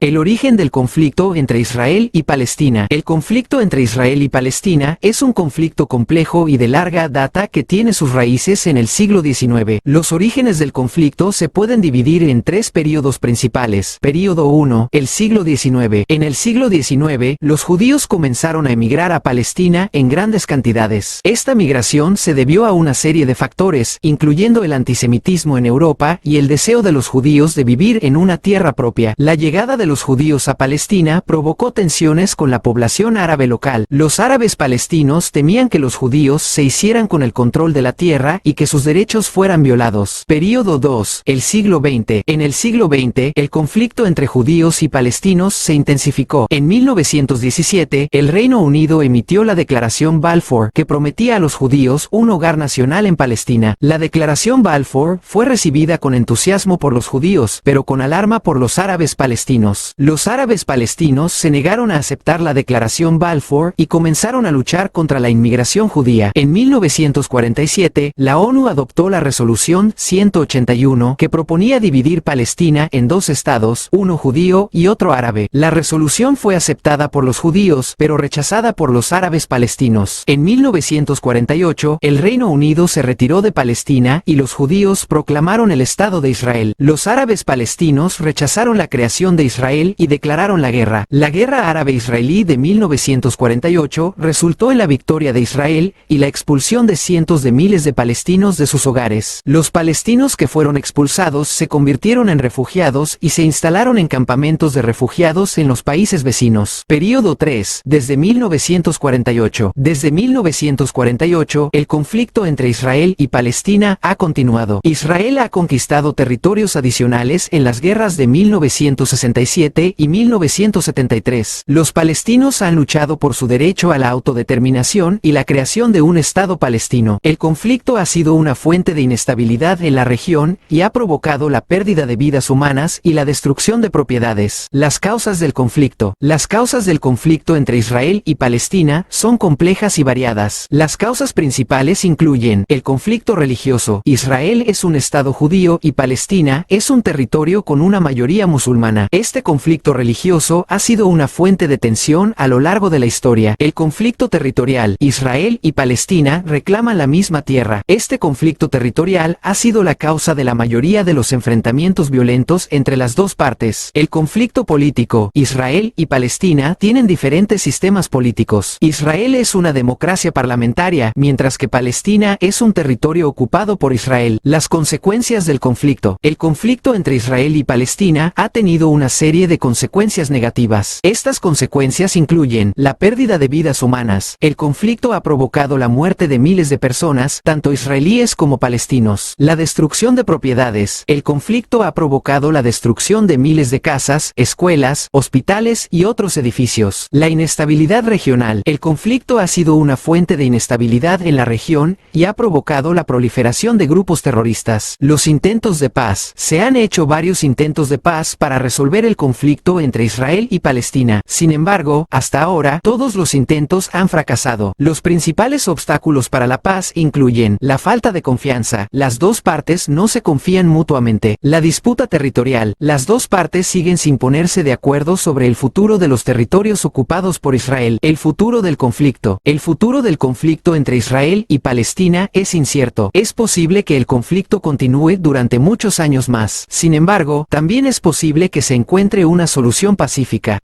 El origen del conflicto entre Israel y Palestina. El conflicto entre Israel y Palestina es un conflicto complejo y de larga data que tiene sus raíces en el siglo XIX. Los orígenes del conflicto se pueden dividir en tres periodos principales. Período 1, el siglo XIX. En el siglo XIX, los judíos comenzaron a emigrar a Palestina en grandes cantidades. Esta migración se debió a una serie de factores, incluyendo el antisemitismo en Europa y el deseo de los judíos de vivir en una tierra propia. La llegada de los judíos a Palestina provocó tensiones con la población árabe local. Los árabes palestinos temían que los judíos se hicieran con el control de la tierra y que sus derechos fueran violados. Período 2, el siglo XX. En el siglo XX, el conflicto entre judíos y palestinos se intensificó. En 1917, el Reino Unido emitió la Declaración Balfour, que prometía a los judíos un hogar nacional en Palestina. La Declaración Balfour fue recibida con entusiasmo por los judíos, pero con alarma por los árabes palestinos. Los árabes palestinos se negaron a aceptar la Declaración Balfour y comenzaron a luchar contra la inmigración judía. En 1947, la ONU adoptó la Resolución 181, que proponía dividir Palestina en dos estados, uno judío y otro árabe. La resolución fue aceptada por los judíos, pero rechazada por los árabes palestinos. En 1948, el Reino Unido se retiró de Palestina y los judíos proclamaron el Estado de Israel. Los árabes palestinos rechazaron la creación de Israel y declararon la guerra. La guerra árabe-israelí de 1948 resultó en la victoria de Israel y la expulsión de cientos de miles de palestinos de sus hogares. Los palestinos que fueron expulsados se convirtieron en refugiados y se instalaron en campamentos de refugiados en los países vecinos. Período 3, desde 1948. Desde 1948, el conflicto entre Israel y Palestina ha continuado. Israel ha conquistado territorios adicionales en las guerras de 1967 y 1973. Los palestinos han luchado por su derecho a la autodeterminación y la creación de un Estado palestino. El conflicto ha sido una fuente de inestabilidad en la región y ha provocado la pérdida de vidas humanas y la destrucción de propiedades. Las causas del conflicto. Las causas del conflicto entre Israel y Palestina son complejas y variadas. Las causas principales incluyen el conflicto religioso. Israel es un Estado judío y Palestina es un territorio con una mayoría musulmana. Este conflicto religioso ha sido una fuente de tensión a lo largo de la historia. El conflicto territorial. Israel y Palestina reclaman la misma tierra. Este conflicto territorial ha sido la causa de la mayoría de los enfrentamientos violentos entre las dos partes. El conflicto político. Israel y Palestina tienen diferentes sistemas políticos. Israel es una democracia parlamentaria, mientras que Palestina es un territorio ocupado por Israel. Las consecuencias del conflicto. El conflicto entre Israel y Palestina ha tenido una serie de consecuencias negativas. Estas consecuencias incluyen la pérdida de vidas humanas. El conflicto ha provocado la muerte de miles de personas, tanto israelíes como palestinos. La destrucción de propiedades. El conflicto ha provocado la destrucción de miles de casas, escuelas, hospitales y otros edificios. La inestabilidad regional. El conflicto ha sido una fuente de inestabilidad en la región y ha provocado la proliferación de grupos terroristas. Los intentos de paz. Se han hecho varios intentos de paz para resolver el conflicto entre Israel y Palestina. Sin embargo, hasta ahora, todos los intentos han fracasado. Los principales obstáculos para la paz incluyen la falta de confianza. Las dos partes no se confían mutuamente. La disputa territorial. Las dos partes siguen sin ponerse de acuerdo sobre el futuro de los territorios ocupados por Israel. El futuro del conflicto. El futuro del conflicto entre Israel y Palestina es incierto. Es posible que el conflicto continúe durante muchos años más. Sin embargo, también es posible que se encuentre una solución pacífica.